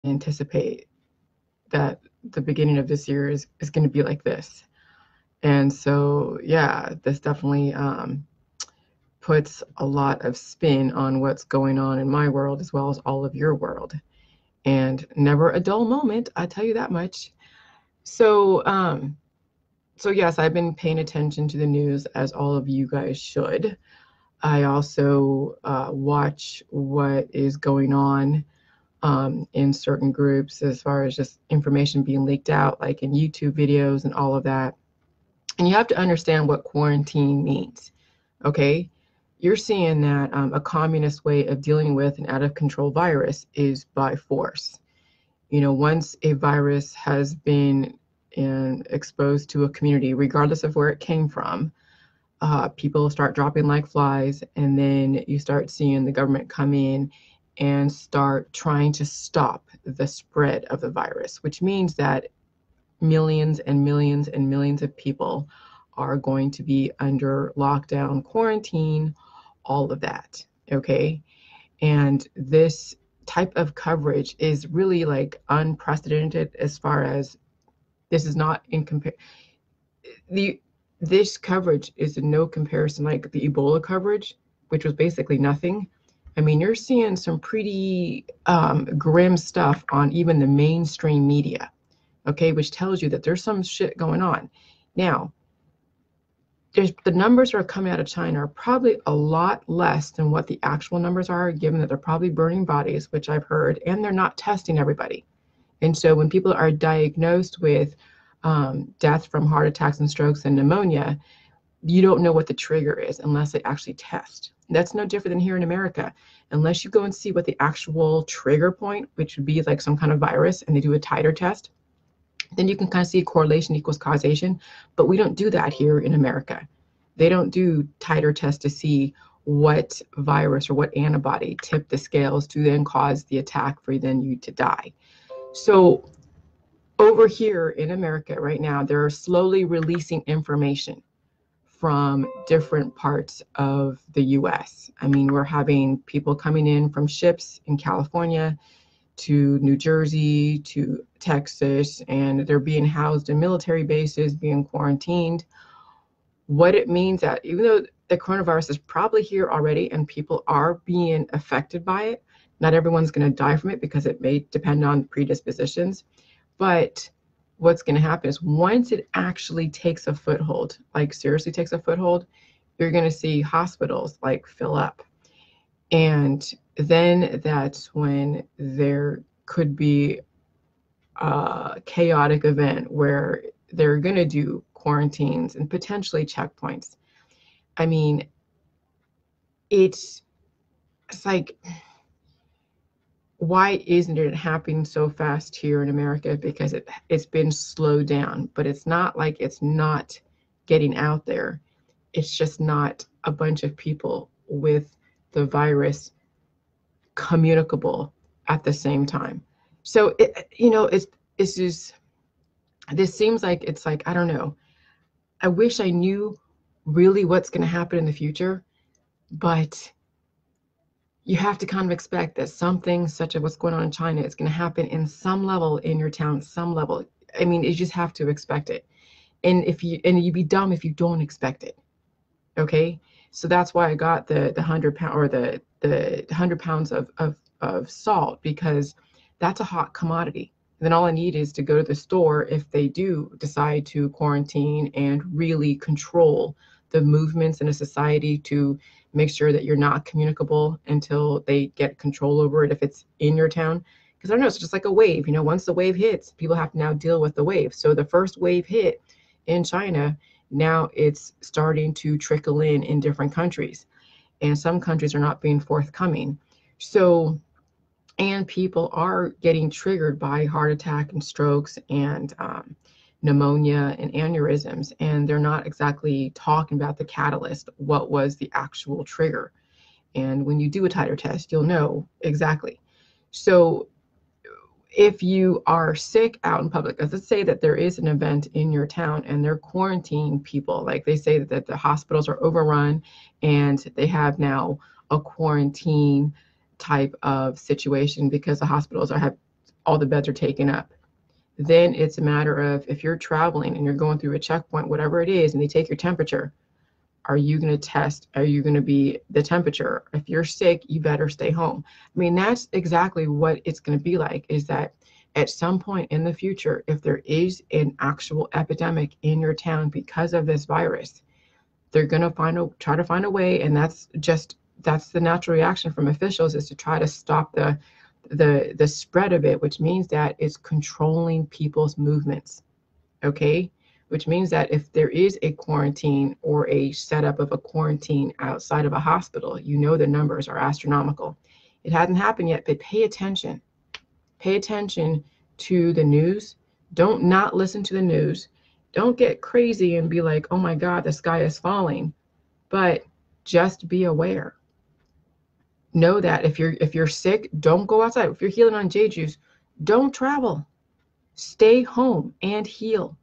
anticipate that the beginning of this year is going to be like this. And so, yeah, this definitely puts a lot of spin on what's going on in my world as well as all of your world. And never a dull moment, I tell you that much. So, so yes, I've been paying attention to the news as all of you guys should. I also watch what is going on in certain groups as far as just information being leaked out, like in YouTube videos and all of that. And you have to understand what quarantine means, okay? You're seeing that a communist way of dealing with an out of control virus is by force. You know, once a virus has been exposed to a community, regardless of where it came from, people start dropping like flies, and then you start seeing the government come in and start trying to stop the spread of the virus, which means that millions and millions and millions of people are going to be under lockdown, quarantine, all of that, okay? And this type of coverage is really like unprecedented as far as this is not in compare the this coverage is in no comparison like the Ebola coverage, which was basically nothing. I mean, you're seeing some pretty grim stuff on even the mainstream media, okay, which tells you that there's some shit going on. Now, the numbers that are coming out of China are probably a lot less than what the actual numbers are, given that they're probably burning bodies, which I've heard, and they're not testing everybody. And so when people are diagnosed with death from heart attacks and strokes and pneumonia, you don't know what the trigger is unless they actually test. That's no different than here in America. Unless you go and see what the actual trigger point, which would be like some kind of virus, and they do a titer test, then you can kind of see correlation equals causation. But we don't do that here in America. They don't do titer tests to see what virus or what antibody tipped the scales to then cause the attack for then you to die. So over here in America right now, they're slowly releasing information from different parts of the US. I mean, we're having people coming in from ships in California to New Jersey to Texas, and they're being housed in military bases, being quarantined. What it means that even though the coronavirus is probably here already and people are being affected by it, not everyone's going to die from it because it may depend on predispositions. But what's going to happen is once it actually takes a foothold, like seriously takes a foothold, you're going to see hospitals like fill up. And then that's when there could be a chaotic event where they're going to do quarantines and potentially checkpoints. I mean, it's like, why isn't it happening so fast here in America? Because it's been slowed down, but it's not like it's not getting out there. It's just not a bunch of people with the virus communicable at the same time. So it's just, this seems like it's like, I don't know. I wish I knew really what's going to happen in the future, but you have to kind of expect that something such as what's going on in China is going to happen in some level in your town, some level. I mean, you just have to expect it. And you'd be dumb if you don't expect it. Okay. So that's why I got the 100 pound or the 100 pounds of salt, because that's a hot commodity. And then all I need is to go to the store if they do decide to quarantine and really control the movements in a society to make sure that you're not communicable until they get control over it if it's in your town. Because I don't know, it's just like a wave. Once the wave hits, people have to now deal with the wave. So the first wave hit in China, now it's starting to trickle in different countries. And some countries are not being forthcoming. So, and people are getting triggered by heart attack and strokes and pneumonia and aneurysms, and they're not exactly talking about the catalyst, what was the actual trigger. And when you do a titer test, you'll know exactly. So if you are sick out in public, let's say that there is an event in your town and they're quarantining people, like they say that the hospitals are overrun and they have now a quarantine type of situation because the hospitals have all the beds are taken up. Then it's a matter of, if you're traveling and you're going through a checkpoint, whatever it is, and they take your temperature, are you going to test? Are you going to be the temperature? If you're sick, you better stay home. I mean, that's exactly what it's going to be like, is that at some point in the future, if there is an actual epidemic in your town because of this virus, they're going to try to find a way. And that's the natural reaction from officials, is to try to stop the spread of it, which means that it's controlling people's movements. Okay. Which means that if there is a quarantine or a setup of a quarantine outside of a hospital, you know the numbers are astronomical. It hasn't happened yet, but pay attention. Pay attention to the news. Don't not listen to the news. Don't get crazy and be like, oh my God, the sky is falling. But just be aware. Know that if you're sick, don't go outside. If you're healing on J juice, don't travel. Stay home and heal.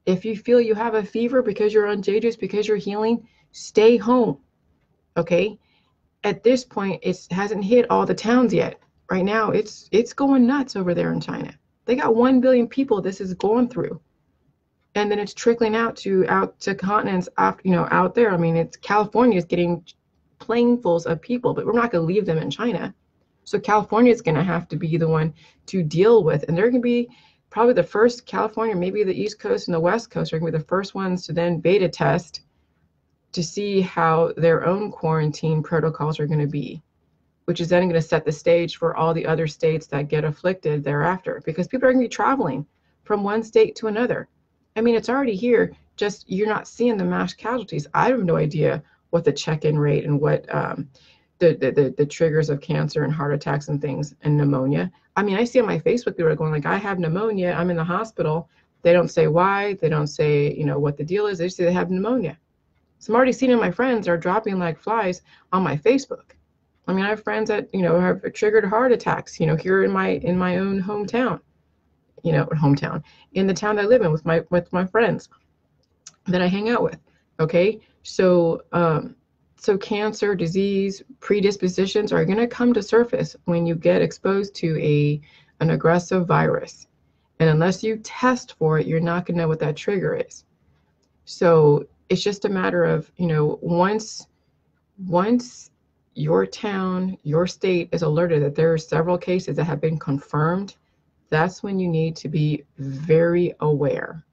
If you feel you have a fever because you're on J juice, because you're healing, stay home. Okay? At this point, it hasn't hit all the towns yet. Right now, it's going nuts over there in China. They got 1 billion people this is going through. And then it's trickling out to continents out there. I mean, it's California is getting planefuls of people, but we're not going to leave them in China. So California is going to have to be the one to deal with, and they're going to be probably the first. California, maybe the East Coast and the West Coast are going to be the first ones to then beta test to see how their own quarantine protocols are going to be, which is then going to set the stage for all the other states that get afflicted thereafter, because people are going to be traveling from one state to another. I mean, it's already here, just you're not seeing the mass casualties. I have no idea what the check-in rate and what the triggers of cancer and heart attacks and things and pneumonia. I mean, I see on my Facebook people are going like, I have pneumonia, I'm in the hospital. They don't say why, they don't say, what the deal is. They just say they have pneumonia. So I'm already seeing my friends are dropping like flies on my Facebook. I mean, I have friends that, have triggered heart attacks, here in my own hometown, in the town I live in with my friends that I hang out with. Okay. So, so cancer, disease, predispositions are going to come to surface when you get exposed to an aggressive virus. And unless you test for it, you're not going to know what that trigger is. So it's just a matter of, once your town, your state is alerted that there are several cases that have been confirmed, that's when you need to be very aware.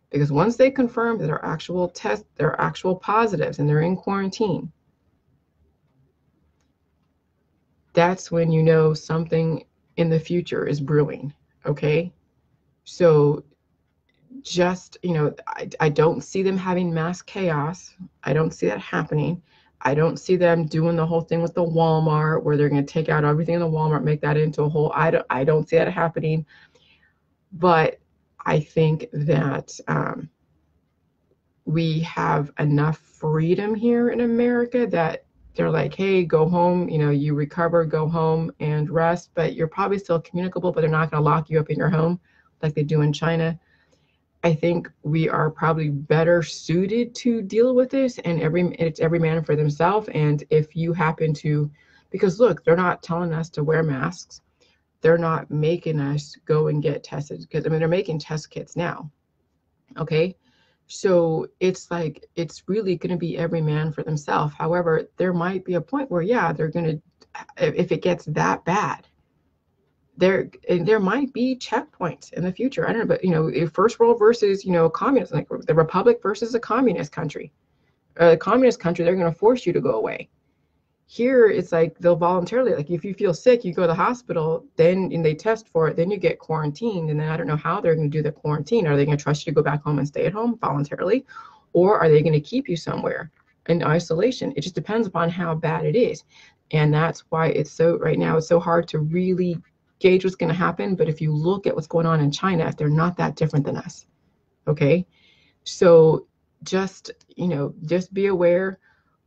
Because once they confirm that there are actual positives and they're in quarantine, that's when you know something in the future is brewing, okay? So just, I don't see them having mass chaos. I don't see that happening. I don't see them doing the whole thing with the Walmart where they're going to take out everything in the Walmart, make that into a whole, I don't see that happening. But I think that we have enough freedom here in America that they're like, hey, go home, you recover, go home and rest, but you're probably still communicable, but they're not going to lock you up in your home like they do in China. I think we are probably better suited to deal with this, and it's every man for themselves. And if you happen to, because look, they're not telling us to wear masks. They're not making us go and get tested, because they're making test kits now. Okay. So it's like, it's really going to be every man for themselves. However, there might be a point where, they're going to, if it gets that bad, there might be checkpoints in the future. I don't know, but, first world versus, communism, like the republic versus a communist country. A communist country, they're going to force you to go away. Here, it's like they'll voluntarily, like if you feel sick, you go to the hospital, and they test for it, then you get quarantined. And then I don't know how they're going to do the quarantine. Are they going to trust you to go back home and stay at home voluntarily? Or are they going to keep you somewhere in isolation? It just depends upon how bad it is. And that's why right now it's so hard to really gauge what's going to happen. But if you look at what's going on in China, they're not that different than us. Okay. So just be aware.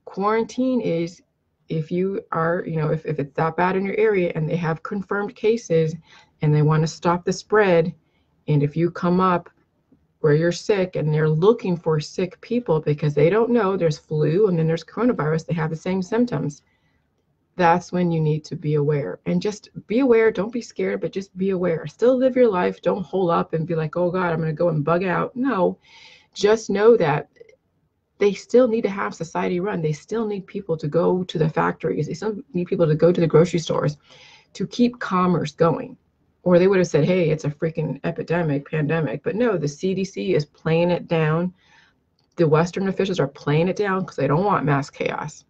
Quarantine is, if you are, if it's that bad in your area and they have confirmed cases and they want to stop the spread, and if you come up where you're sick and they're looking for sick people because they don't know there's flu and then there's coronavirus, they have the same symptoms, that's when you need to be aware. And just be aware. Don't be scared, but just be aware. Still live your life. Don't hole up and be like, oh God, I'm going to go and bug out. No, just know that they still need to have society run. They still need people to go to the factories. They still need people to go to the grocery stores to keep commerce going. Or they would have said, hey, it's a freaking epidemic, pandemic. But no, the CDC is playing it down. The Western officials are playing it down because they don't want mass chaos.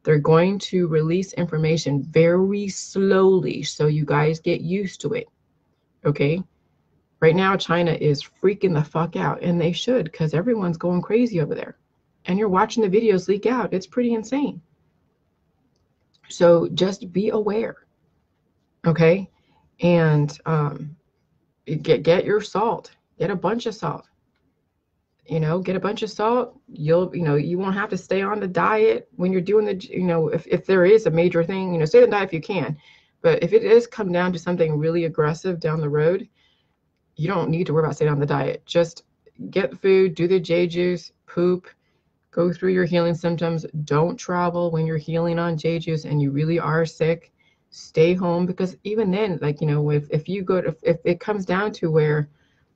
They're going to release information very slowly so you guys get used to it. Okay? Right now, China is freaking the fuck out, and they should, because everyone's going crazy over there. And you're watching the videos leak out. It's pretty insane. So just be aware, okay? And get your salt. Get a bunch of salt. Get a bunch of salt. You won't have to stay on the diet when you're doing if there is a major thing, stay on the diet if you can. But if it does come down to something really aggressive down the road, you don't need to worry about staying on the diet. Just get food, do the J juice, poop, go through your healing symptoms. Don't travel when you're healing on J juice and you really are sick. Stay home, because even then, if it comes down to where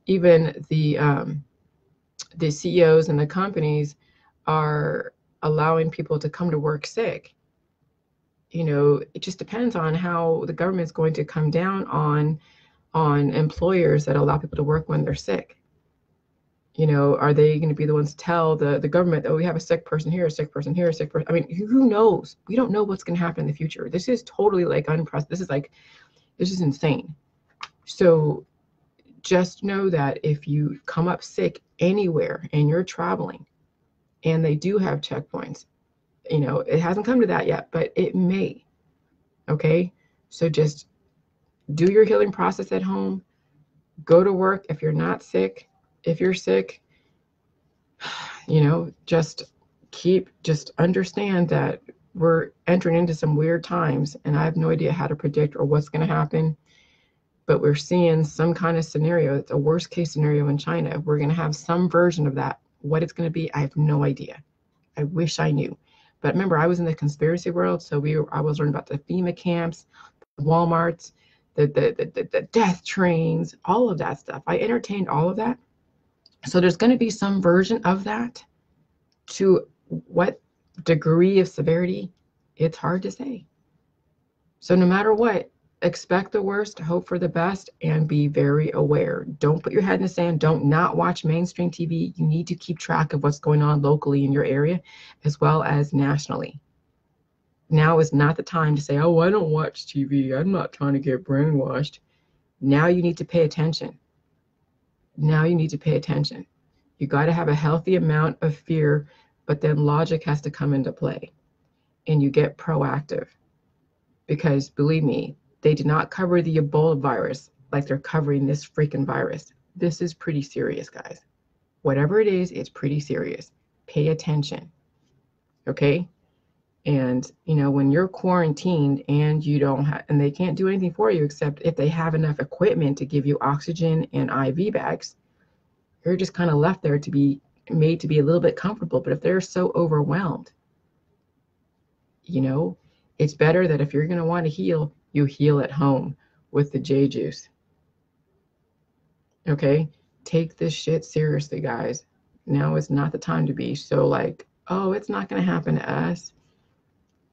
even the CEOs and the companies are allowing people to come to work sick, it just depends on how the government's going to come down on employers that allow people to work when they're sick. Are they going to be the ones to tell the government, oh, we have a sick person here, a sick person here, a sick person? I mean, who knows? We don't know what's going to happen in the future. This is totally unprecedented. This is insane. So just know that if you come up sick anywhere and you're traveling and they do have checkpoints, it hasn't come to that yet, but it may. Okay. So just do your healing process at home. Go to work if you're not sick. If you're sick, just understand that we're entering into some weird times, and I have no idea how to predict or what's going to happen. But we're seeing some kind of scenario. It's a worst case scenario in China. We're going to have some version of that. What it's going to be, I have no idea. I wish I knew. But remember, I was in the conspiracy world, so I was learning about the FEMA camps, Walmarts, the death trains, all of that stuff. I entertained all of that. So there's going to be some version of that. To what degree of severity, it's hard to say. So no matter what, expect the worst, hope for the best, and be very aware. Don't put your head in the sand. Don't not watch mainstream TV. You need to keep track of what's going on locally in your area as well as nationally. Now is not the time to say, oh, I don't watch TV. I'm not trying to get brainwashed. Now you need to pay attention. You got to have a healthy amount of fear, but then logic has to come into play, and you get proactive. Because believe me, they did not cover the Ebola virus like they're covering this freaking virus. This is pretty serious, guys. Whatever it is, it's pretty serious. Pay attention. Okay? And, when you're quarantined and you don't and they can't do anything for you except if they have enough equipment to give you oxygen and IV bags, you're just kind of left there to be made to be a little bit comfortable. But if they're so overwhelmed, it's better that if you're going to want to heal, you heal at home with the J juice. Okay? Take this shit seriously, guys. Now is not the time to be so oh, it's not going to happen to us.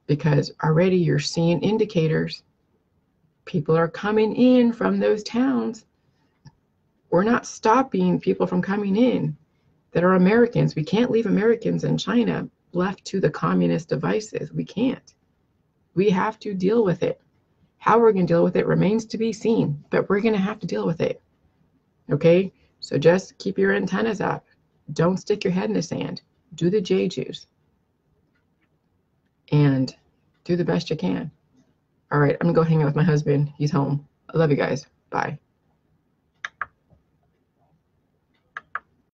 Because already you're seeing indicators. People are coming in from those towns. We're not stopping people from coming in that are Americans. We can't leave Americans in China left to the communist devices. We can't. We have to deal with it. How we're going to deal with it remains to be seen, but we're going to have to deal with it. Okay? So just keep your antennas up. Don't stick your head in the sand. Do the J juice. And do the best you can. All right, I'm going to go hang out with my husband. He's home. I love you guys. Bye.